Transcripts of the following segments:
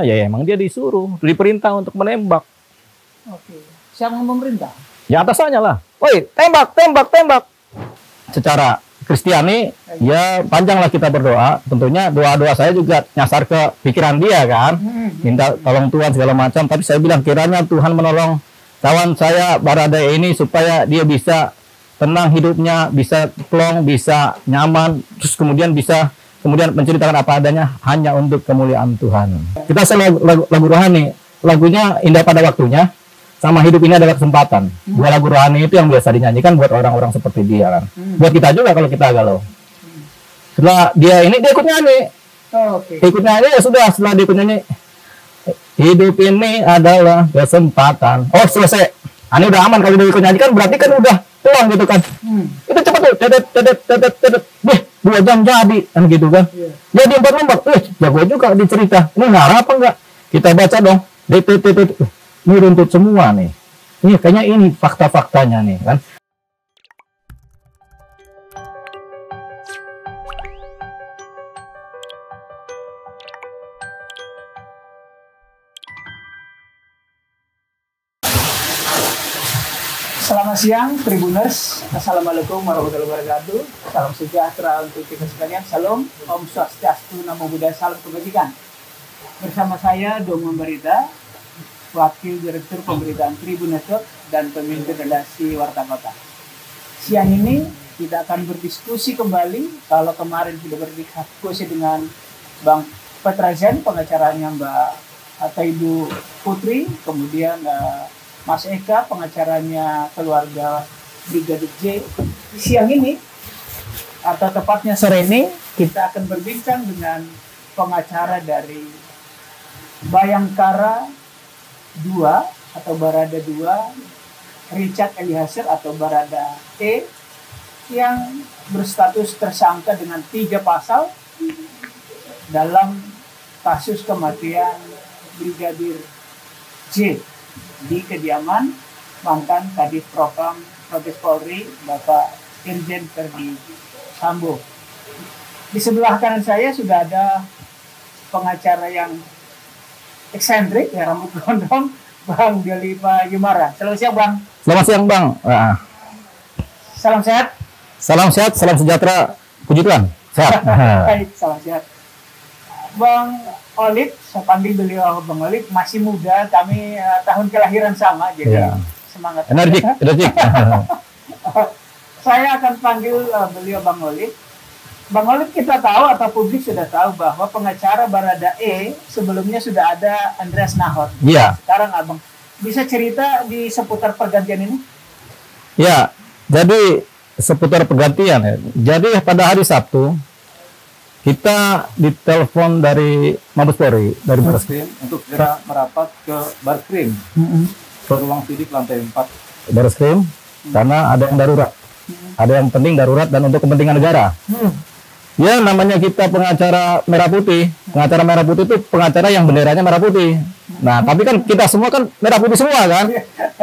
Ya emang dia disuruh, diperintah untuk menembak. Oke. Siapa yang memerintah? Ya atasannya lah. Woi, tembak, tembak, tembak. Secara Kristiani, ya panjanglah kita berdoa. Tentunya doa-doa saya juga nyasar ke pikiran dia kan. Minta tolong Tuhan segala macam. Tapi saya bilang kiranya Tuhan menolong kawan saya Baradae ini supaya dia bisa tenang hidupnya, bisa plong, bisa nyaman, terus kemudian bisa menceritakan apa adanya hanya untuk kemuliaan Tuhan. Kita lagu rohani, lagunya Indah Pada Waktunya, sama Hidup Ini Adalah Kesempatan. Dua lagu rohani itu yang biasa dinyanyikan buat orang-orang seperti dia kan. Buat kita juga kalau kita galau. Setelah dia ikut nyanyi. Ikut nyanyi ya sudah, setelah dia ikut nyanyi, hidup ini adalah kesempatan. Oh selesai. Ini udah aman kalau dia ikut nyanyi kan berarti kan udah pulang gitu kan. Itu cepat tuh, tedet. 2 jam jadi kan gitu kan. Jadi 4 lembar. Jago juga dicerita. Ini ngarah apa enggak? Kita baca dong. Ini runtut semua nih. Ini kayaknya ini fakta-faktanya nih kan. Selamat siang, Tribuners. Assalamualaikum warahmatullahi wabarakatuh. Salam sejahtera untuk kita sekalian. Salam, Om Swastiastu, Namo Buddhaya, salam kebajikan. Bersama saya, Domo Barita, Wakil Direktur Pemberitaan Tribun Network dan Pemimpin Redaksi Warta Kota. Siang ini kita akan berdiskusi kembali. Kalau kemarin sudah berdiskusi dengan Bang Petrazen, pengacaranya Mbak atau Ibu Putri, kemudian Mas Eka, pengacaranya keluarga Brigadir J. Siang ini, atau tepatnya sore ini, kita akan berbincang dengan pengacara dari Bayangkara 2 atau Barada 2, Richard Eliezer atau Barada E, yang berstatus tersangka dengan 3 pasal dalam kasus kematian Brigadir J di kediaman mantan Kadif Propam Mabes Polri Bapak Irjen Verdi Sambo. Di sebelah kanan saya sudah ada pengacara yang eksentrik, ya, rambut gondrong, Bang Doli Payumara. Selamat siang Bang. Selamat siang Bang. Salam sehat. Salam sehat, salam sejahtera. Puji Tuhan. Sehat. Baik, salam sehat. Bang Olip, saya panggil beliau Bang Olip, masih muda, kami tahun kelahiran sama, jadi semangat. Energik. Saya akan panggil beliau Bang Olip. Bang Olip, kita tahu atau publik sudah tahu bahwa pengacara Barada E sebelumnya sudah ada Andreas Nahot. Iya. Sekarang Abang bisa cerita di seputar pergantian ini? Ya, jadi seputar pergantian ya. Jadi pada hari Sabtu kita ditelepon dari Mabes Polri, dari Bareskrim untuk segera merapat ke Bareskrim, ke ruang sidik lantai 4 Bareskrim, karena ada yang darurat, ada yang penting darurat dan untuk kepentingan negara. Ya namanya kita pengacara merah putih, pengacara merah putih itu pengacara yang benderanya merah putih. Nah tapi kan kita semua kan merah putih semua kan,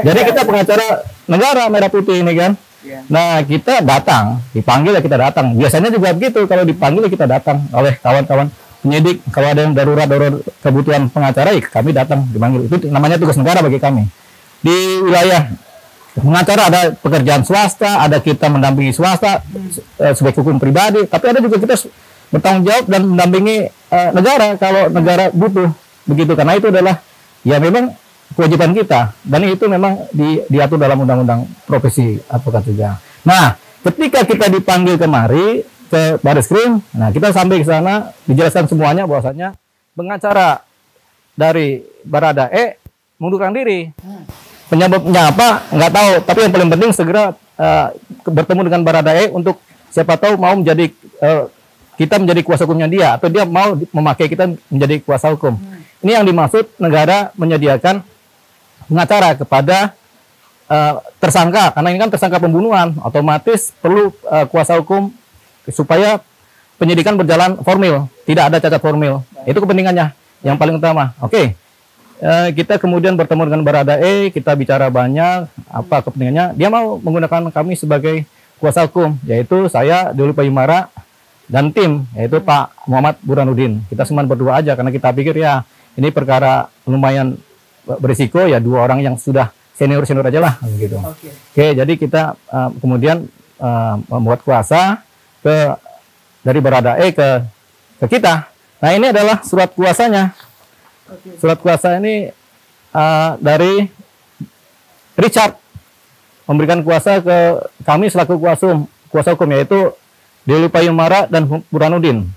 jadi kita pengacara negara merah putih ini kan. Nah kita datang, dipanggil ya kita datang. Biasanya juga begitu, kalau dipanggil ya kita datang oleh kawan-kawan penyidik. Kalau ada yang darurat kebutuhan pengacara, ya kami datang dipanggil. Itu namanya tugas negara bagi kami. Di wilayah pengacara ada pekerjaan swasta, ada kita mendampingi swasta sebagai hukum pribadi. Tapi ada juga kita bertanggung jawab dan mendampingi negara kalau negara butuh begitu. Karena itu adalah ya memang kewajiban kita, dan itu memang diatur dalam undang-undang profesi advokat juga. Nah, ketika kita dipanggil kemari ke Bareskrim, nah kita sampai ke sana dijelaskan semuanya bahwasanya pengacara dari Barada E mengundurkan diri. Penyebabnya apa? Nggak tahu. Tapi yang paling penting segera bertemu dengan Barada E untuk siapa tahu mau menjadi kita menjadi kuasa hukumnya dia, atau dia mau memakai kita menjadi kuasa hukum. Ini yang dimaksud negara menyediakan pengacara kepada tersangka, karena ini kan tersangka pembunuhan, otomatis perlu kuasa hukum supaya penyidikan berjalan formil, tidak ada cacat formil. Itu kepentingannya yang paling utama. Oke. Kita kemudian bertemu dengan Barada E, kita bicara banyak apa kepentingannya. Dia mau menggunakan kami sebagai kuasa hukum, yaitu saya Doli Payumara dan tim, yaitu Pak Muhammad Burhanuddin. Kita semua berdua aja karena kita pikir ya ini perkara lumayan berisiko, ya 2 orang yang sudah senior aja lah gitu. Oke, jadi kita kemudian membuat kuasa dari Baradae ke kita. Nah, ini adalah surat kuasanya. Surat kuasa ini dari Richard memberikan kuasa ke kami selaku kuasa hukum, yaitu Dewi Payumara dan Burhanuddin.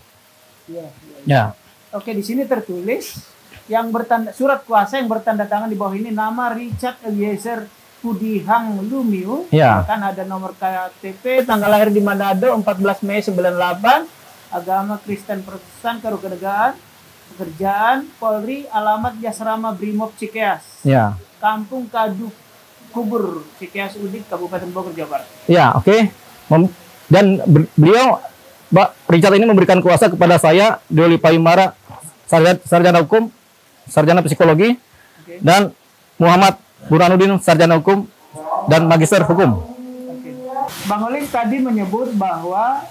Ya. Oke, di sini tertulis yang surat kuasa yang bertanda tangan di bawah ini nama Richard Eliezer Pudihang Lumiu. Ya. Kan ada nomor KTP, tanggal lahir di Manado 14 Mei 98, agama Kristen Protestan, kewarganegaraan, pekerjaan Polri, alamat Jasrama Brimob Cikeas. Ya. Kampung Kadu Kubur, Cikeas Udik, Kabupaten Bogor, Jawa Barat. Ya, oke. Dan beliau, Mbak Richard ini memberikan kuasa kepada saya, Dewi Payumara, sarjana hukum, sarjana psikologi, dan Muhammad Burhanuddin, sarjana hukum dan magister hukum. Bang Olive tadi menyebut bahwa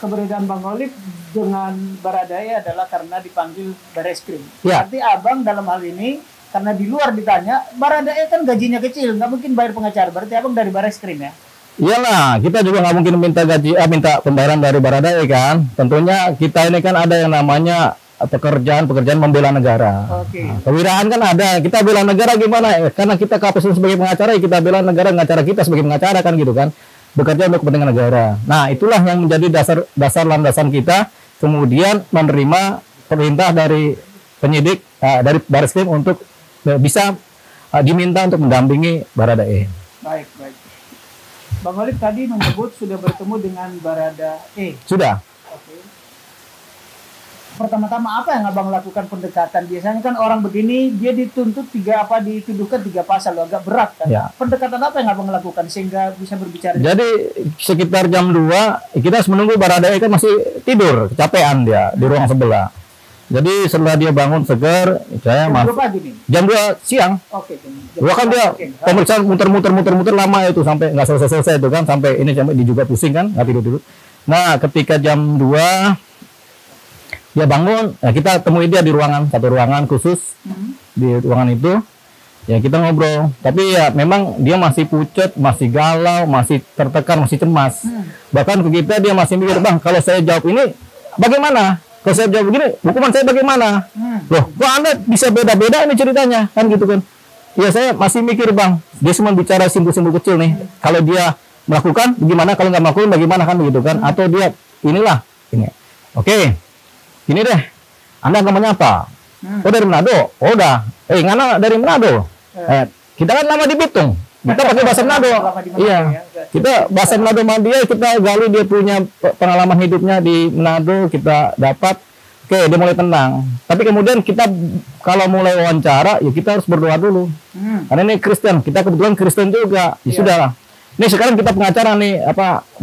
keberadaan Bang Olive dengan Baradae adalah karena dipanggil Bareskrim. Ya. Berarti abang dalam hal ini karena di luar ditanya, Baradae kan gajinya kecil, nggak mungkin bayar pengacara. Berarti abang dari Bareskrim ya? Iyalah, kita juga nggak mungkin minta pembayaran dari Baradae kan. Tentunya kita ini kan ada yang namanya pekerjaan membela negara. Nah, kewiraan kan ada. Kita bela negara gimana? Karena kita kapasitas sebagai pengacara, ya kita bela negara kita sebagai pengacara kan gitu kan. Bekerja untuk kepentingan negara. Nah, itulah yang menjadi dasar landasan kita kemudian menerima perintah dari penyidik dari Bareskrim untuk bisa diminta untuk mendampingi Baradae. Baik. Bang Olive tadi menyebut sudah bertemu dengan Baradae. Sudah. Pertama-tama apa yang abang lakukan pendekatan? Biasanya kan orang begini dia dituntut dituduhkan 3 pasal, agak berat kan. Ya. Pendekatan apa yang abang lakukan sehingga bisa berbicara? Jadi sekitar jam 2 kita harus menunggu Baradae kan masih tidur, kecapean dia di ruang sebelah. Jadi setelah dia bangun segar, saya masuk. Jam 2 siang. Oke. Kan dia pemeriksaan muter lama itu sampai nggak selesai itu kan, sampai dia juga pusing kan, nggak tidur. Nah, ketika jam 2 dia bangun, kita temui dia di satu ruangan khusus. Di ruangan itu ya kita ngobrol, tapi ya memang dia masih pucat, masih galau, masih tertekan, masih cemas. Bahkan ke kita dia masih mikir, Bang, kalau saya jawab ini bagaimana? Kalau saya jawab begini, hukuman saya bagaimana? Loh, kok Anda bisa beda-beda ini ceritanya? Kan gitu kan. Ya saya masih mikir, Bang, dia cuma bicara simpul-simpul kecil nih. Kalau dia melakukan bagaimana, kalau nggak melakukan bagaimana kan begitu kan? Atau dia ini. Oke. Ini deh, Anda agamanya apa? Oh, dari Manado. Oh, udah. Ngana dari Manado. Kita kan lama di Bitung. Kita pakai bahasa Manado. Iya. Kita bahasa Manado sama dia, kita gali dia punya pengalaman hidupnya di Manado, kita dapat. Oke, dia mulai tenang. Tapi kemudian kita kalau mulai wawancara, ya kita harus berdoa dulu. Karena ini Kristen, kita kebetulan Kristen juga. Ya sudahlah. Ini sekarang kita pengacara nih,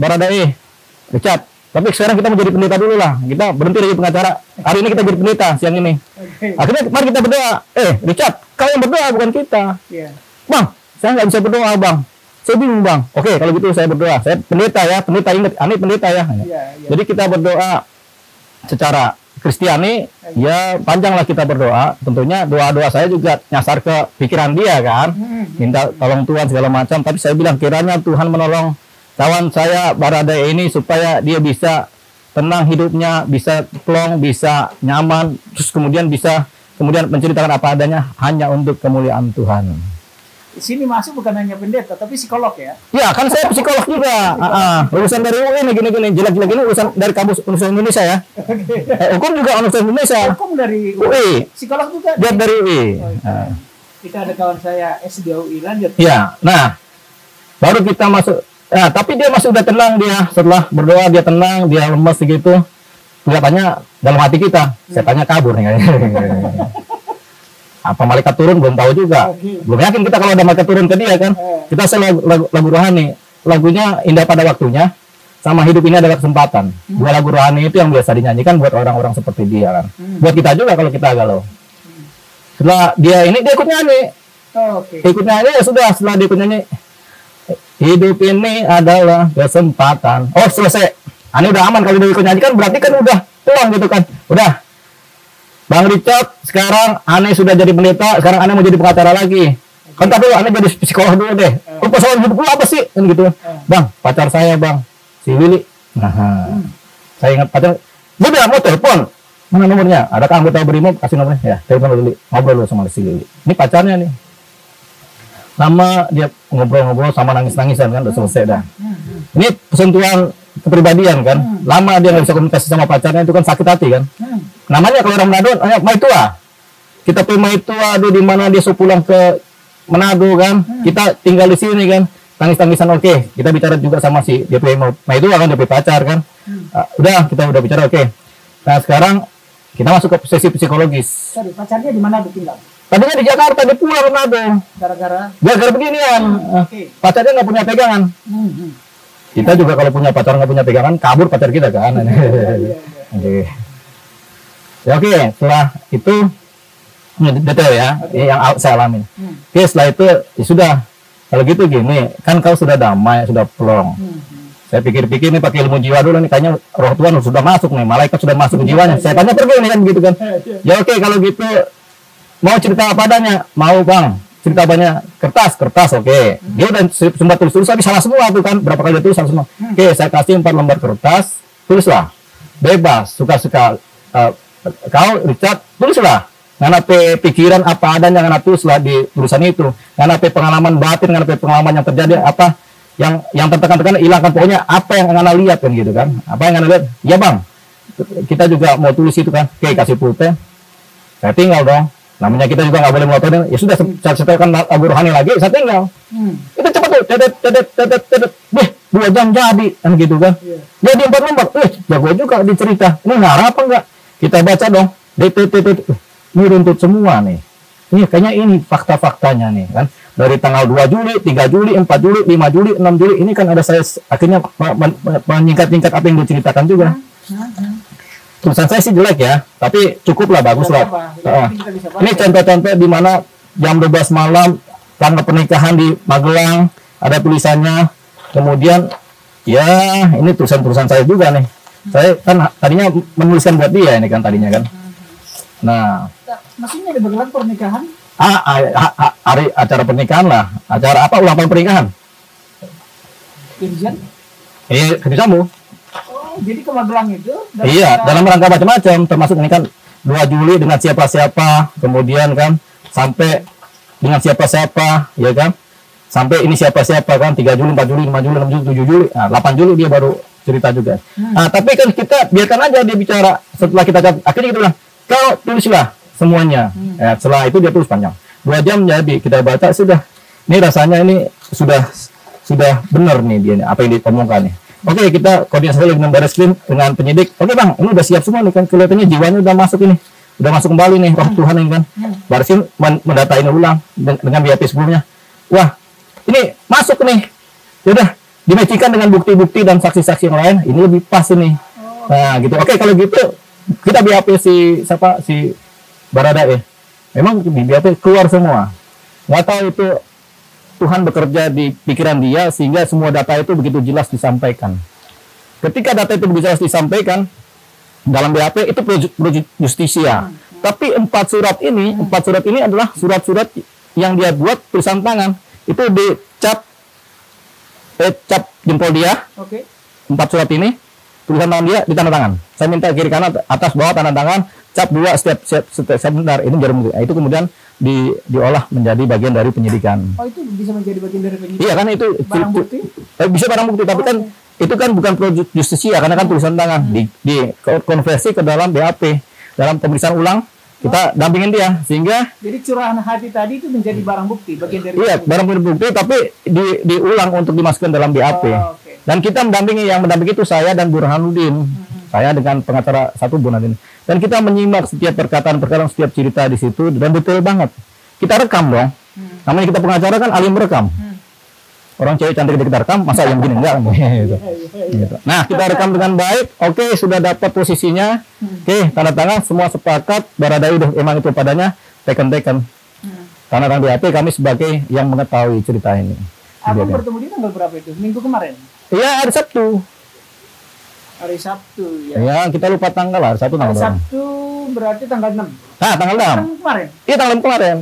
Baradae, Richard. Tapi sekarang kita mau jadi pendeta dulu lah. Kita berhenti dari pengacara. Hari ini kita jadi pendeta siang ini. Akhirnya mari kita berdoa. Richard, kau yang berdoa bukan kita. Bang, saya nggak bisa berdoa, Bang. Saya bingung, Bang. Oke, kalau gitu saya berdoa. Saya pendeta ya, pendeta ingat, aneh pendeta ya. Jadi kita berdoa secara Kristiani, ya panjanglah kita berdoa. Tentunya doa-doa saya juga nyasar ke pikiran dia kan. Minta tolong Tuhan segala macam. Tapi saya bilang kiranya Tuhan menolong kawan saya Baradae ini supaya dia bisa tenang hidupnya, bisa plong, bisa nyaman, terus kemudian bisa menceritakan apa adanya hanya untuk kemuliaan Tuhan. Di sini masuk bukan hanya pendeta tapi psikolog ya? Ya kan saya psikolog juga. Lulusan dari UI nih gini-gini, jelek-jelek ini lulusan dari kampus Universitas Indonesia ya. Hukum juga Universitas Indonesia. Hukum dari UI. Psikolog juga. Dia dari UI. Kita ada kawan saya S2 UI, lanjut. Ya, nah baru kita masuk. Ya, tapi dia masih udah tenang dia. Setelah berdoa dia tenang, dia lemes gitu. Kelihatannya dalam hati kita, setannya kabur nih kayaknya. Apa malaikat turun belum tahu juga. Belum yakin kita kalau ada malaikat turun ke dia kan. Kita lagu rohani. Lagunya Indah Pada Waktunya sama Hidup Ini Adalah Kesempatan. 2 lagu rohani itu yang biasa dinyanyikan buat orang-orang seperti dia kan. Buat kita juga kalau kita galau. Setelah dia ikut nyanyi. Ikut nyanyi ya sudah, setelah dia ikut nyanyi, hidup ini adalah kesempatan. Oh, selesai. Ini udah aman kalau dia ikut nyanyi kan, berarti kan udah pulang gitu kan. Udah. Bang Richard, sekarang aneh sudah jadi pendeta, sekarang aneh mau jadi pengacara lagi. Kan tapi aneh jadi psikolog dulu deh. Persoalan hidup lu apa sih? Kan gitu. Bang, pacar saya bang, si Willy. Nah, saya ingat pacar. Dia bilang mau telepon. Mana nomornya? Adakah anggota BRIMOB? Kasih nomornya. Ya, telepon dulu. Ngobrol dulu sama si Willy. Ini pacarnya nih. Lama dia ngobrol-ngobrol sama nangis-nangisan kan, udah selesai dah. Ini sentuhan kepribadian kan. Lama dia nggak bisa komunikasi sama pacarnya, itu kan sakit hati kan. Namanya kalau orang Manado, Maitua. Kita pergi Maitua, dia di mana dia pulang ke Manado kan. Kita tinggal di sini kan. Tangis-tangisan oke. Kita bicara juga sama si DP Maitua kan, DP pacar kan. Udah, kita udah bicara oke. Nah sekarang kita masuk ke sesi psikologis. Sorry, pacarnya di mana tinggal? Tadinya di Jakarta, dia pulang ke Manado. Gara-gara beginian. Pacarnya nggak punya pegangan. Kita juga kalau punya pacar nggak punya pegangan, kabur pacar kita kan. Oke. Ya oke, setelah itu detail ya, yang saya alamin. Oke, setelah itu ya sudah. Kalau gitu gini, kan kau sudah damai, sudah plong. Saya pikir-pikir nih pakai ilmu jiwa dulu nih, kayaknya roh Tuhan sudah masuk nih, malaikat sudah masuk ke jiwanya. Saya tanya pergi nih kan gitu kan. Ya oke, kalau gitu mau cerita apa adanya? Mau bang, cerita banyak kertas oke. Dia udah sempat tulis tapi salah semua tuh kan, berapa kali dia tulis salah semua. Oke, saya kasih 4 lembar kertas, tulislah. Bebas, suka-suka. Kau Richard tulislah nganape pikiran apa adanya ngana tulislah di tulisan itu, nganape pengalaman batin, nganape pengalaman yang terjadi apa yang tertekan-tekan hilangkan, pokoknya apa yang ngana lihat kan gitu kan, apa yang ngana lihat ya bang, kita juga mau tulis itu kan. Oke, kasih pulpen, saya tinggal dong, namanya kita juga nggak boleh ngotorin, ya sudah saya setelkan lagu rohani lagi, saya tinggal. Itu cepat tuh, tetet, 2 jam jadi kan gitu kan. Jadi 4 lembar, jago juga dicerita, ini ngarah apa enggak? Kita baca dong, ini runtut semua nih. Ini kayaknya ini fakta-faktanya nih kan. Dari tanggal 2 Juli, 3 Juli, 4 Juli, 5 Juli, 6 Juli, ini kan ada saya akhirnya menyingkat-nyingkat apa yang diceritakan juga. Tulisan saya sih jelek ya, tapi cukup lah, bagus lah. Ini contoh-contoh di mana jam 12 malam, tanggal pernikahan di Magelang, ada tulisannya. Kemudian, ya ini tulisan-tulisan saya juga nih. Saya kan tadinya menuliskan buat dia ini kan tadinya kan. Nah, maksudnya di Magelang pernikahan? Hari acara pernikahan lah. Acara apa? Ulang tahun pernikahan. Irjen? Kerja Sambu. Oh, jadi ke Magelang itu? Iya, dalam rangka macam-macam. Termasuk ini kan 2 Juli dengan siapa-siapa. Kemudian kan sampai dengan siapa-siapa, ya kan? Sampai ini siapa-siapa kan, 3 Juli, 4 Juli, 5 Juli, 6 Juli, 7 Juli, 8 Juli dia baru cerita juga. Tapi kan kita biarkan aja dia bicara. Setelah kita akhirnya kita bilang, kau tulislah semuanya. Setelah itu dia tulis panjang. 2 jam jadi kita baca sudah. Ini rasanya ini sudah benar nih dia apa yang diomongkan nih. Oke, kita koordinasi dengan Bareskrim, dengan penyidik. Oke bang, ini udah siap semua nih kan, kelihatannya jiwanya udah masuk ini. Udah masuk kembali nih roh Tuhan ini kan. Bareskrim mendata ini ulang dengan BAP sebelumnya. Wah, ini masuk nih. Sudah dimecikan dengan bukti-bukti dan saksi-saksi yang lain, ini lebih pas ini. Nah gitu. Oke, kalau gitu kita BAP si Baradae. Memang di BAP keluar semua. Nggak tahu itu Tuhan bekerja di pikiran dia sehingga semua data itu begitu jelas disampaikan. Ketika data itu begitu jelas disampaikan dalam BAP itu pro justisia. Tapi 4 surat ini adalah surat-surat yang dia buat tulisan tangan. Itu dicap jempol dia. 4 surat ini tulisan tangan dia di tanda tangan. Saya minta kiri kanan atas bawah tanda tangan, cap 2 setiap sebentar. Ini jarum. Itu kemudian diolah menjadi bagian dari penyidikan. Oh, itu bisa menjadi bagian dari penyidikan. Iya kan itu barang bukti? Bisa barang bukti, tapi kan itu kan bukan pro justisia karena kan tulisan tangan. Di konversi ke dalam BAP, dalam pemeriksaan ulang kita dampingin dia sehingga jadi curahan hati tadi itu menjadi barang bukti, bagian dari barang bukti tapi diulang untuk dimasukkan dalam BAP. Dan kita yang mendampingi itu saya dan Burhanuddin. Saya dengan pengacara 1 Burhanuddin. Dan kita menyimak setiap perkataan, setiap cerita di situ dan detail banget. Kita rekam dong. Namanya kita pengacara kan ahli merekam. Orang cewek cantik kita rekam, masa yang gini enggak gitu. Nah, kita rekam dengan baik. Oke, sudah dapat posisinya. Oke, tanda tangan semua sepakat. Baradae udah emang itu padanya teken. Tanda tangan BAP kami sebagai yang mengetahui cerita ini. Abang bertemu dia tanggal berapa itu? Minggu kemarin? Iya, hari Sabtu. Hari Sabtu ya. Ya, kita lupa tanggal lah. Satu Hari tanggal berapa? Sabtu berarti tanggal 6. Ah, tanggal 6. Kemarin. Iya, tanggal 6 kemarin.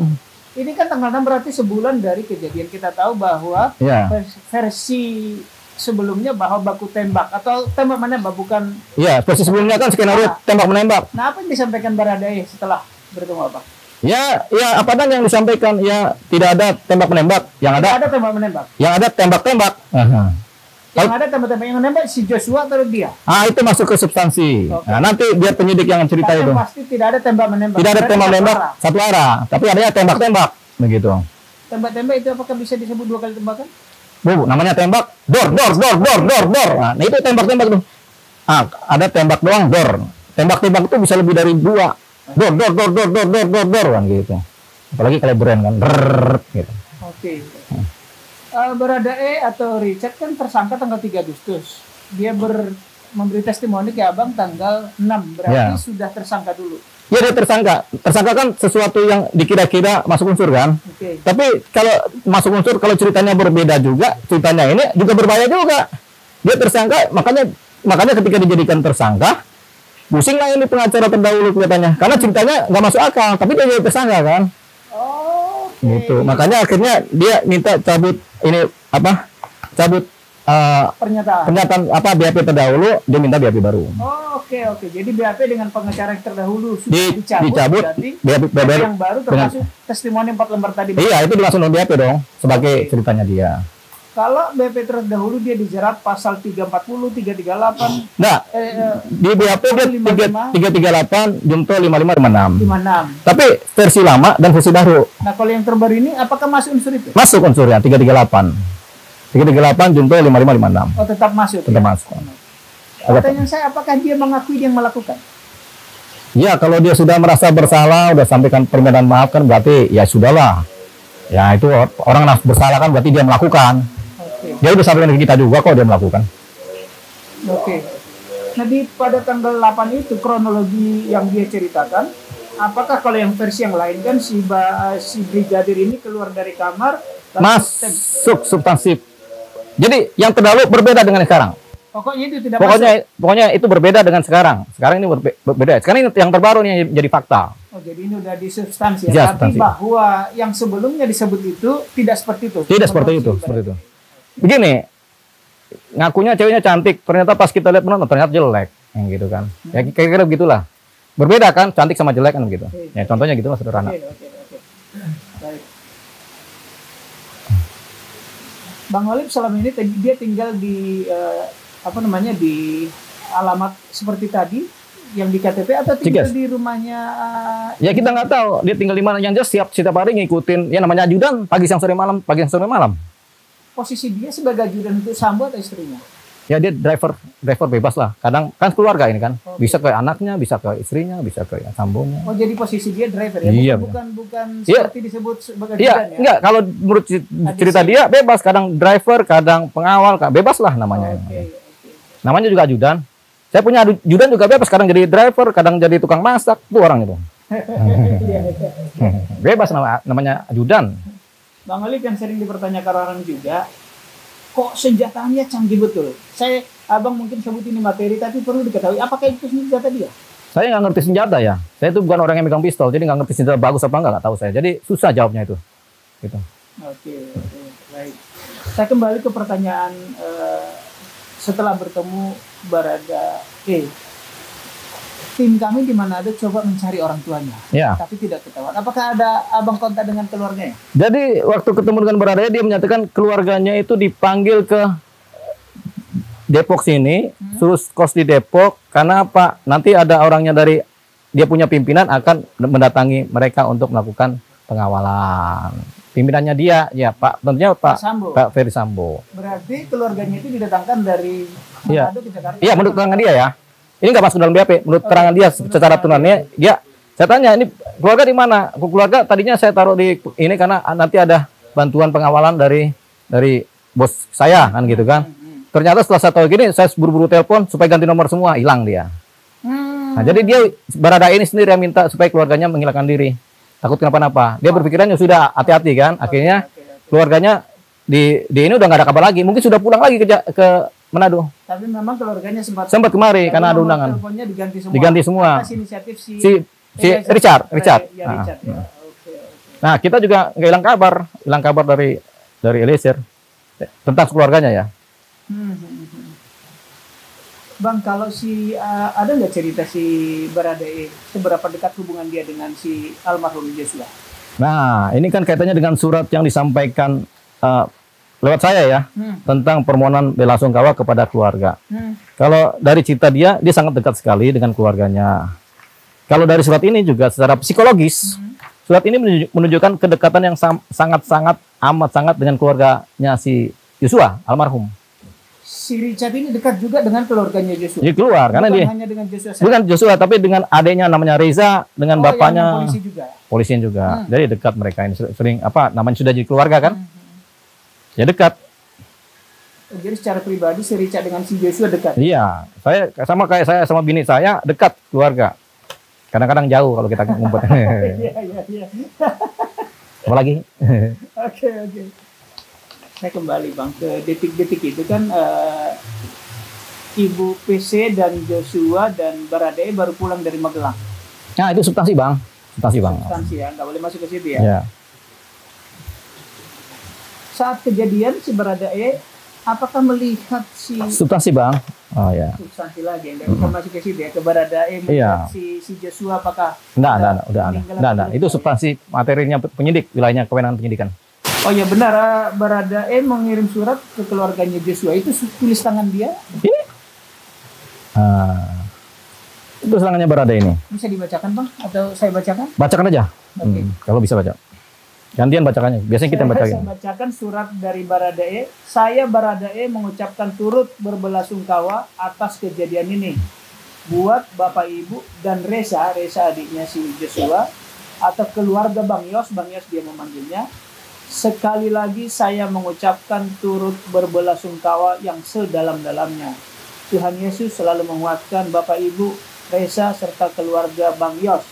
Ini kan tanggal 6 berarti sebulan dari kejadian. Kita tahu bahwa Iya. versi sebelumnya bahwa baku tembak atau tembak menembak bukan. Iya, versi sebelumnya kan skenario tembak menembak. Nah, apa yang disampaikan Baradae setelah bertemu apa? Ya, apa dan yang disampaikan ya tidak ada tembak menembak, yang Tidak ada ada tembak menembak. yang ada tembak-tembak. Yang ada tembak-tembak yang menembak si Joshua atau dia? Ah, itu masuk ke substansi. Oke. Nah, nanti biar penyidik yang cerita Tapi itu. pasti tidak ada tembak menembak. Tidak ada Berarti tembak satu menembak arah. satu arah, tapi adanya tembak-tembak begitu. Tembak-tembak itu apakah bisa disebut 2 kali tembakan? Bu, namanya tembak dor. Nah, itu tembak-tembak tuh. Ah, ada tembak doang dor. Tembak-tembak itu bisa lebih dari 2. Dor kan gitu. Apalagi kalau brand kan, gitu. Oke. Baradae atau Richard kan tersangka tanggal 3 Agustus. Dia memberi testimoni ke abang tanggal 6. Berarti Ya. sudah tersangka dulu. Ya, dia tersangka. Tersangka kan sesuatu yang dikira-kira masuk unsur kan. Oke. Tapi kalau masuk unsur, kalau ceritanya berbeda juga, ceritanya ini juga berbahaya juga. Dia tersangka, makanya ketika dijadikan tersangka, pusing lah ini pengacara terdahulu kelihatannya. Karena ceritanya nggak masuk akal, tapi dia jadi tersangka kan. Oh, oke. Gitu. Makanya akhirnya dia minta cabut cabut pernyataan BAP terdahulu, dia minta BAP baru. Oh, oke. Jadi BAP dengan pengacara yang terdahulu sudah Dicabut, berarti BAP yang baru termasuk testimoni 4 lembar tadi. Iya, itu langsung BAP dong, sebagai ceritanya dia. Kalau BAP terdahulu dia dijerat pasal 340, 338, Nah, di BAP dia 338, junto 5556. 56. Tapi versi lama dan versi baru. Nah, kalau yang terbaru ini apakah masuk unsur itu? Masuk unsurnya 338. 338 junto 5556. Oh, tetap masuk. Tetap masuk. Pertanyaan saya, apakah dia mengakui dia yang melakukan? Ya, kalau dia sudah merasa bersalah, udah sampaikan permintaan maaf kan berarti ya sudahlah. Ya, itu orang bersalah kan berarti dia melakukan. Oke. Dia udah sampaikan ke kita juga kok dia melakukan. Oke. Nah, pada tanggal 8 itu kronologi yang dia ceritakan, apakah kalau yang versi yang lain kan si brigadir ini keluar dari kamar lalu Masuk substansif. Jadi yang terdahulu berbeda dengan sekarang. pokoknya itu tidak Pokoknya itu berbeda dengan sekarang. Sekarang ini berbeda. Sekarang ini yang terbaru nih yang jadi fakta. masuk. Oh, jadi ini udah di substansi Ya, ya. Tapi substansi. bahwa yang sebelumnya disebut itu tidak seperti itu. Tidak seperti itu, Begini, ngakunya ceweknya cantik, ternyata pas kita lihat menonton ternyata jelek, yang gitu kan. Ya kira-kira begitulah. Berbeda kan, cantik sama jelek kan begitu. Ya contohnya gitulah sederhana. Oke. Baik. Bang Olip selama ini dia tinggal di di alamat seperti tadi yang di KTP atau tinggal Cigas. di rumahnya Ya kita nggak tahu dia tinggal di mana, yang jelas setiap hari ngikutin ya namanya ajudan pagi siang sore malam. posisi dia sebagai ajudan untuk Sambo atau istrinya? Ya dia driver bebas lah. Kadang kan keluarga ini kan, bisa ke anaknya, bisa ke istrinya, bisa ke sambonya. Oh, jadi posisi dia driver ya? Iya, bukan Iya. seperti disebut sebagai Iya, ajudan ya? enggak, kalau menurut cerita dia bebas, kadang driver, kadang pengawal, bebas lah namanya. Oke. Namanya juga ajudan. Saya punya ajudan juga bebas, kadang jadi driver, kadang jadi tukang masak, tuh orang itu. Bebas namanya ajudan. Bang Olip yang sering dipertanyakan orang juga, kok senjatanya canggih betul? Abang mungkin sebut ini materi, tapi perlu diketahui apakah itu senjata dia? Saya nggak ngerti senjata ya. Saya itu bukan orang yang megang pistol, jadi nggak ngerti senjata bagus apa nggak tahu saya. Jadi susah jawabnya itu. Gitu. Oke, baik. Saya kembali ke pertanyaan setelah bertemu Baradae. Tim kami di Manado coba mencari orang tuanya, Ya. tapi tidak ketahuan. Apakah ada abang kontak dengan keluarganya? Jadi waktu ketemu dengan Baradae dia menyatakan keluarganya itu dipanggil ke Depok sini, suruh kos di Depok. Karena apa? Nanti ada orangnya dari dia punya pimpinan akan mendatangi mereka untuk melakukan pengawalan. Pimpinannya dia, ya Pak, tentunya Pak Sambo. Pak Ferry Sambo. Berarti keluarganya itu didatangkan dari Iya. Manado ke Jakarta? Iya, menurut keterangan dia ya. Ini nggak masuk dalam BAP. Menurut keterangan dia secara tunannya, saya tanya ini keluarga di mana? Keluarga tadinya saya taruh di ini karena nanti ada bantuan pengawalan dari bos saya kan gitu kan. Ternyata setelah saya tahu gini, saya buru-buru telepon supaya ganti nomor semua, hilang dia. Nah, jadi dia Baradae ini sendiri yang minta supaya keluarganya menghilangkan diri. Takut kenapa-napa. Dia berpikirannya sudah hati-hati kan. Akhirnya keluarganya di ini udah nggak ada kabar lagi. Mungkin sudah pulang lagi ke Manado. Tapi memang keluarganya sempat Kemari karena ada undangan. Teleponnya diganti semua. Diganti semua. Atas inisiatif Si Richard. Ya, Nah, Richard ya. Oke. nah, kita juga nggak hilang kabar dari Eliezer tentang keluarganya ya. Bang, kalau ada nggak cerita si Baradae seberapa dekat hubungan dia dengan si almarhum Joshua? Nah, ini kan kaitannya dengan surat yang disampaikan lewat saya ya, tentang permohonan bela sungkawa kepada keluarga. Kalau dari cerita dia sangat dekat sekali dengan keluarganya. Kalau dari surat ini juga secara psikologis, surat ini menunjukkan kedekatan yang sangat-sangat amat sangat dengan keluarganya si Joshua almarhum. Si Richard ini dekat juga dengan keluarganya Joshua. Dia keluar karena dia hanya dengan Joshua saja. bukan Joshua tapi dengan adiknya namanya Reza, dengan bapaknya polisi juga. Polisian juga. Jadi dekat mereka ini sering namanya sudah jadi keluarga kan? Ya dekat. Jadi secara pribadi si Richard dengan si Joshua dekat. Iya, saya sama bini saya dekat keluarga. Kadang-kadang jauh kalau kita ngumpet. Iya. Apalagi? Oke. Saya kembali Bang ke detik-detik itu kan Ibu PC dan Joshua dan Baradae baru pulang dari Magelang. Nah itu substansi bang. Substansi ya, nggak boleh masuk ke situ ya. Ya. Saat kejadian si Baradae apakah melihat si Substansi bang. Oh ya. substansi lagi, nggak bisa masuk ke situ ya, ke Baradae melihat si Joshua apakah udah ada. Itu substansi materinya penyidik, wilayahnya kewenangan penyidikan. Oh ya benar, Baradae mengirim surat ke keluarganya Joshua, itu tulis tangan dia. Ini? Itu serangannya Baradae ini. Bisa dibacakan Bang? Atau saya bacakan? Bacakan aja. Oke. Kalau bisa baca. Gantian bacakannya. Biasanya kita bacain. Saya bacakan surat dari Baradae. Saya Baradae mengucapkan turut berbelasungkawa atas kejadian ini. Buat Bapak Ibu dan Reza adiknya si Joshua, atau keluarga Bang Yos dia memanggilnya. Sekali lagi saya mengucapkan turut berbelasungkawa yang sedalam-dalamnya. Tuhan Yesus selalu menguatkan Bapak Ibu, Reza serta keluarga Bang Yos.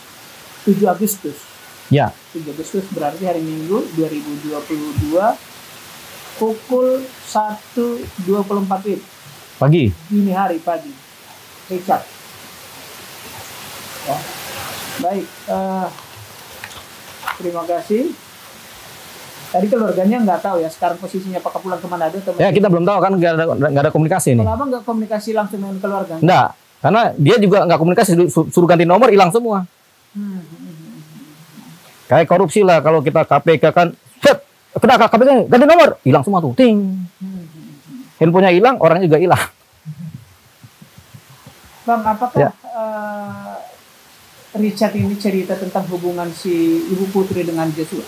7 Agustus. Ya. 7 Agustus berarti hari Minggu 2022 pukul 1.24 Pagi. Dini hari pagi. Richard. Ya. Baik. Terima kasih. Tadi keluarganya nggak tahu ya sekarang posisinya apakah pulang ke Manado atau Ya kita belum tahu kan nggak ada komunikasi nih. Kalau Abang nggak komunikasi langsung dengan keluarga? Nggak, karena dia juga nggak komunikasi, suruh ganti nomor hilang semua. Kayak korupsi lah, kalau kita KPK kan, kena KPK ganti nomor, hilang semua tuh, ting. Handphonenya hilang, orangnya juga hilang. Bang, apakah Richard ini cerita tentang hubungan si Ibu Putri dengan Joshua?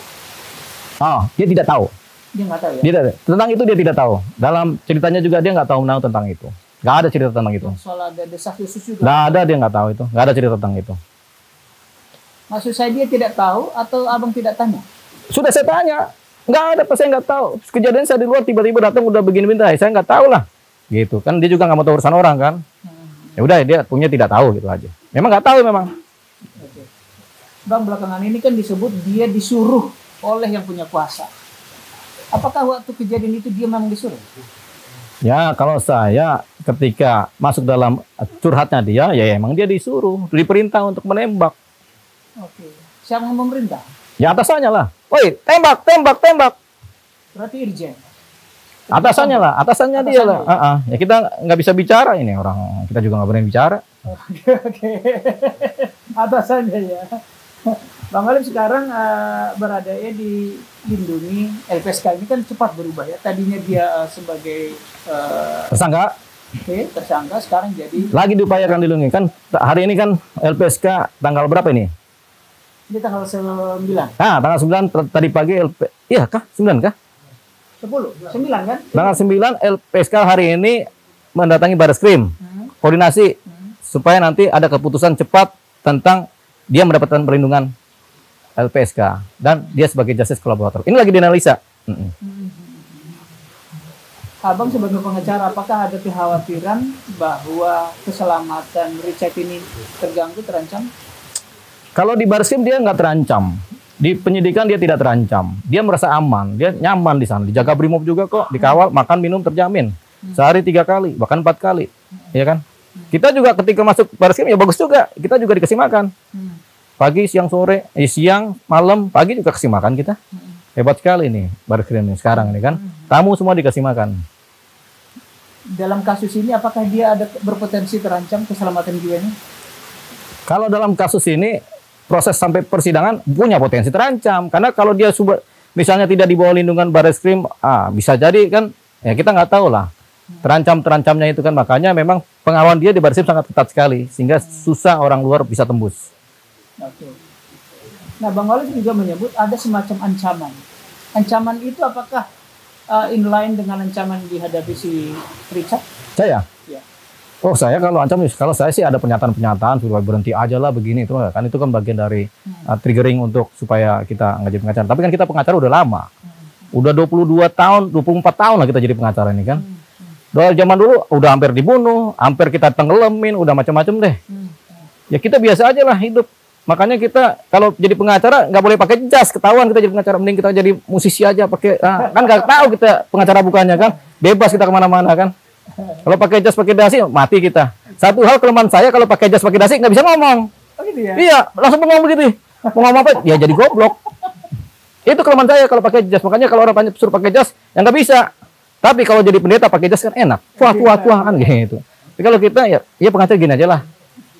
Oh, dia tidak tahu. Dia nggak tahu ya? Tentang itu dia tidak tahu. Dalam ceritanya juga dia nggak tahu tentang itu. Nggak ada cerita tentang itu. Soal ada desas-desus juga? Nggak ada, dia nggak tahu itu. Nggak ada cerita tentang itu. Maksud saya dia tidak tahu atau Abang tidak tanya? Sudah saya tanya. Nggak ada, pas saya nggak tahu. Kejadian saya di luar tiba-tiba datang udah begini-begini. Saya nggak tahu lah. Gitu kan, dia juga nggak mau tahu urusan orang kan. Ya udah, dia punya tidak tahu gitu aja. Memang nggak tahu memang. Oke. Bang, belakangan ini kan disebut dia disuruh oleh yang punya kuasa. Apakah waktu kejadian itu dia memang disuruh? Ya, kalau saya ketika masuk dalam curhatnya dia, ya emang dia disuruh, diperintah untuk menembak. Oke. Siapa yang memerintah? Ya atasannya lah. Woi, tembak. Berarti Irjen. Atasannya lah, atasannya dia lah. Ya kita nggak bisa bicara ini orang, kita juga nggak berani bicara. Oke. Atasannya ya. Bang Alim sekarang Baradae dilindungi. LPSK ini kan cepat berubah ya. Tadinya dia sebagai tersangka. Tersangka, sekarang jadi lagi diupayakan dilindungi. Kan hari ini kan LPSK tanggal berapa ini? Ini tanggal 9. Nah, tanggal 9 tadi pagi iya kah? 9 kah? 10. 9 kan? Tanggal 9 LPSK hari ini mendatangi Barreskrim. Koordinasi supaya nanti ada keputusan cepat tentang dia mendapatkan perlindungan LPSK dan dia sebagai justice collaborator. Ini lagi dianalisa. Abang sebagai pengacara, apakah ada kekhawatiran bahwa keselamatan Richard ini terganggu, terancam? Kalau di Barreskrim dia nggak terancam. Di penyidikan dia tidak terancam. Dia merasa aman, dia nyaman di sana. Dijaga Brimob juga kok, dikawal, makan, minum terjamin. Sehari 3 kali, bahkan 4 kali, ya kan? Kita juga ketika masuk baris krim ya bagus juga. Kita juga dikasih makan. Pagi, siang, sore, siang, malam, pagi juga kasih makan kita. Hebat sekali nih baris krim ini sekarang ini kan. Tamu semua dikasih makan. Dalam kasus ini apakah dia ada berpotensi terancam keselamatan jiwanya? Kalau dalam kasus ini proses sampai persidangan punya potensi terancam karena kalau dia misalnya tidak di bawah lindungan baris krim, bisa jadi kan ya kita nggak tahu lah terancamnya itu kan, makanya memang pengawalan dia di baris krim sangat ketat sekali sehingga susah orang luar bisa tembus. Oke. Nah, Bang Olive juga menyebut ada semacam ancaman. Ancaman itu apakah inline dengan ancaman dihadapi si Richard? Saya? Ya. Oh saya kalau saya sih ada pernyataan supaya berhenti aja lah begini itu kan bagian dari triggering untuk supaya kita nggak jadi pengacara. Tapi kan kita pengacara udah lama, udah 22 tahun, 24 tahun lah kita jadi pengacara ini kan. Dari zaman dulu udah hampir dibunuh, hampir kita tenggelamin, udah macam-macam deh. Ya kita biasa aja lah hidup. Makanya kita kalau jadi pengacara nggak boleh pakai jas, ketahuan kita jadi pengacara, mending kita jadi musisi aja pakai kan nggak tahu kita pengacara bukannya kan, bebas kita kemana-mana kan. Kalau pakai jas pakai dasi mati kita. Satu hal kelemahan saya kalau pakai jas pakai dasi nggak bisa ngomong. Oh gitu ya? Iya, langsung ngomong begitu. Mau ngomong apa? Ya jadi goblok. Itu kelemahan saya kalau pakai jas. Makanya kalau orang suruh pakai jas, ya nggak bisa. Tapi kalau jadi pendeta pakai jas kan enak. Wah kan gitu. Tapi kalau kita ya pengacara gini aja lah,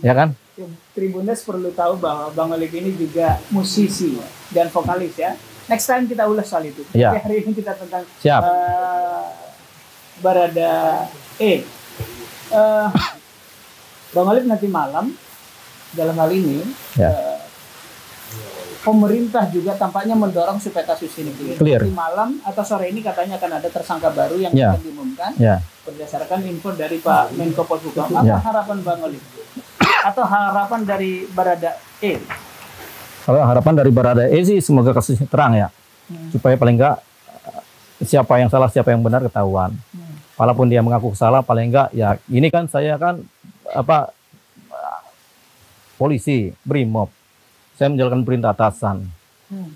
ya kan? Tribuners perlu tahu bahwa Bang Olive ini juga musisi dan vokalis ya. Next time kita ulas soal itu. Ya. Tapi hari ini kita tentang Siap. Barada Bang Olive nanti malam dalam hal ini pemerintah juga tampaknya mendorong supaya kasus ini clear. Nanti malam atau sore ini katanya akan ada tersangka baru yang akan diumumkan berdasarkan info dari Pak Menko Polhukam. Apa harapan Bang Olive atau harapan dari Barada E? Kalau harapan dari Barada E sih semoga kasusnya terang ya, supaya paling enggak siapa yang salah siapa yang benar ketahuan. Walaupun dia mengaku salah, paling enggak ya ini kan saya kan polisi, BRIMOB. Saya menjalankan perintah atasan.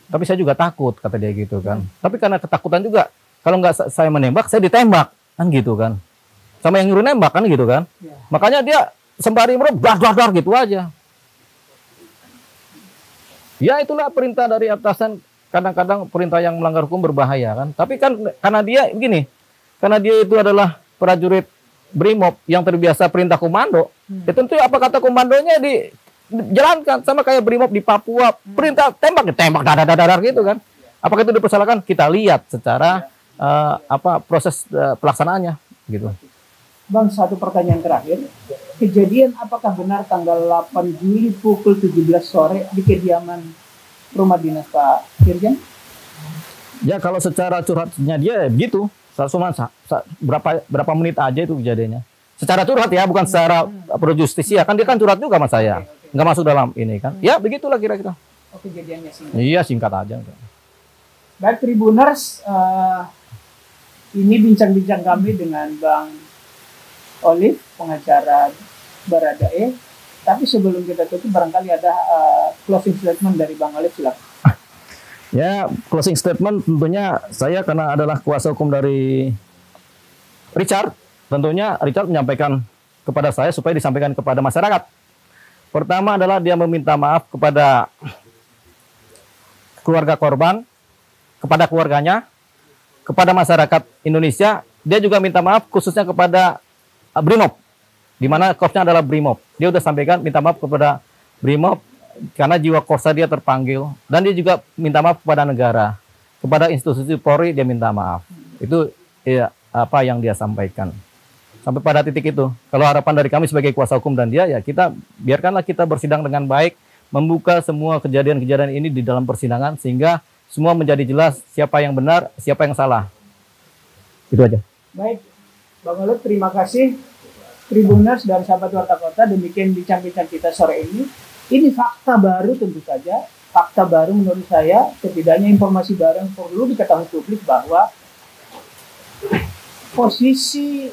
Tapi saya juga takut kata dia gitu kan. Tapi karena ketakutan juga, kalau nggak saya menembak, saya ditembak kan gitu kan. Sama yang nyuruh nembak kan gitu kan. Makanya dia sembari dar gitu aja. Ya itulah perintah dari atasan. Kadang-kadang perintah yang melanggar hukum berbahaya kan. Tapi kan karena dia begini. Karena dia itu adalah prajurit BRIMOB yang terbiasa perintah komando, ya tentu apa kata komandonya dijalankan sama kayak BRIMOB di Papua, perintah tembak dadar gitu kan. Apakah itu dipersalahkan? Kita lihat secara proses pelaksanaannya gitu. Bang, satu pertanyaan terakhir. Kejadian apakah benar tanggal 8 Juli pukul 17 sore di kediaman rumah dinas Pak Dirjen? Ya kalau secara curhatnya dia begitu. Cuma berapa menit aja itu kejadiannya. Secara curhat ya, bukan secara pro justisia. Kan dia kan curhat juga sama saya. Nggak masuk dalam ini kan. Ya begitulah kira-kira. Oh, kejadiannya singkat. Iya singkat aja. Baik Tribuners, ini bincang-bincang kami dengan Bang Olive, pengacara Barada E. Tapi sebelum kita tutup barangkali ada closing statement dari Bang Olive, silakan. Ya, closing statement tentunya saya karena adalah kuasa hukum dari Richard, tentunya Richard menyampaikan kepada saya supaya disampaikan kepada masyarakat. Pertama adalah dia meminta maaf kepada keluarga korban, kepada keluarganya, kepada masyarakat Indonesia. Dia juga minta maaf khususnya kepada BRIMOB, di mana korpsnya adalah BRIMOB. Dia sudah sampaikan minta maaf kepada BRIMOB karena jiwa korsa dia terpanggil, dan dia juga minta maaf kepada negara, kepada institusi Polri dia minta maaf. Itu ya, apa yang dia sampaikan. Sampai pada titik itu. Kalau harapan dari kami sebagai kuasa hukum dan dia, ya kita biarkanlah kita bersidang dengan baik, membuka semua kejadian-kejadian ini di dalam persidangan sehingga semua menjadi jelas siapa yang benar, siapa yang salah. Itu aja. Baik, Bang Olive, terima kasih. Tribuners dan sahabat Warta Kota, demikian bincang-bincang kita sore ini. Ini fakta baru tentu saja, fakta baru menurut saya, setidaknya informasi baru yang perlu diketahui publik bahwa posisi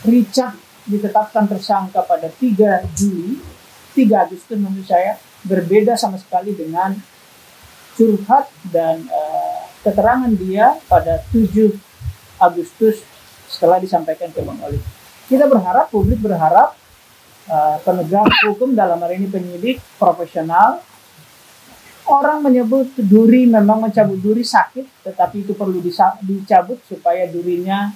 Richard ditetapkan tersangka pada 3 Agustus menurut saya berbeda sama sekali dengan curhat dan keterangan dia pada 7 Agustus setelah disampaikan ke Bang Oli. Kita berharap, publik berharap penegak hukum dalam hari ini penyidik profesional. Orang menyebut duri, memang mencabut duri sakit, tetapi itu perlu dicabut supaya durinya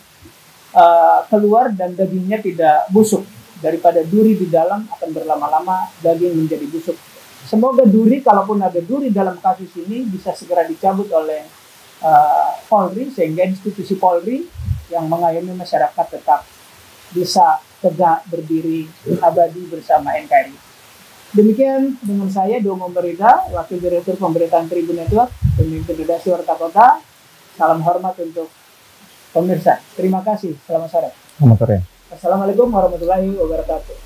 keluar dan dagingnya tidak busuk. Daripada duri di dalam akan berlama-lama daging menjadi busuk. Semoga duri, kalaupun ada duri dalam kasus ini, bisa segera dicabut oleh Polri, sehingga institusi Polri yang mengayomi masyarakat tetap bisa tegak berdiri abadi bersama NKRI. Demikian dengan saya, Domo Berida, Wakil Direktur Pemberitaan Tribun Network, pemimpin redaksi Warta Kota. Salam hormat untuk pemirsa. Terima kasih. Selamat sore. Selamat sore. Assalamualaikum warahmatullahi wabarakatuh.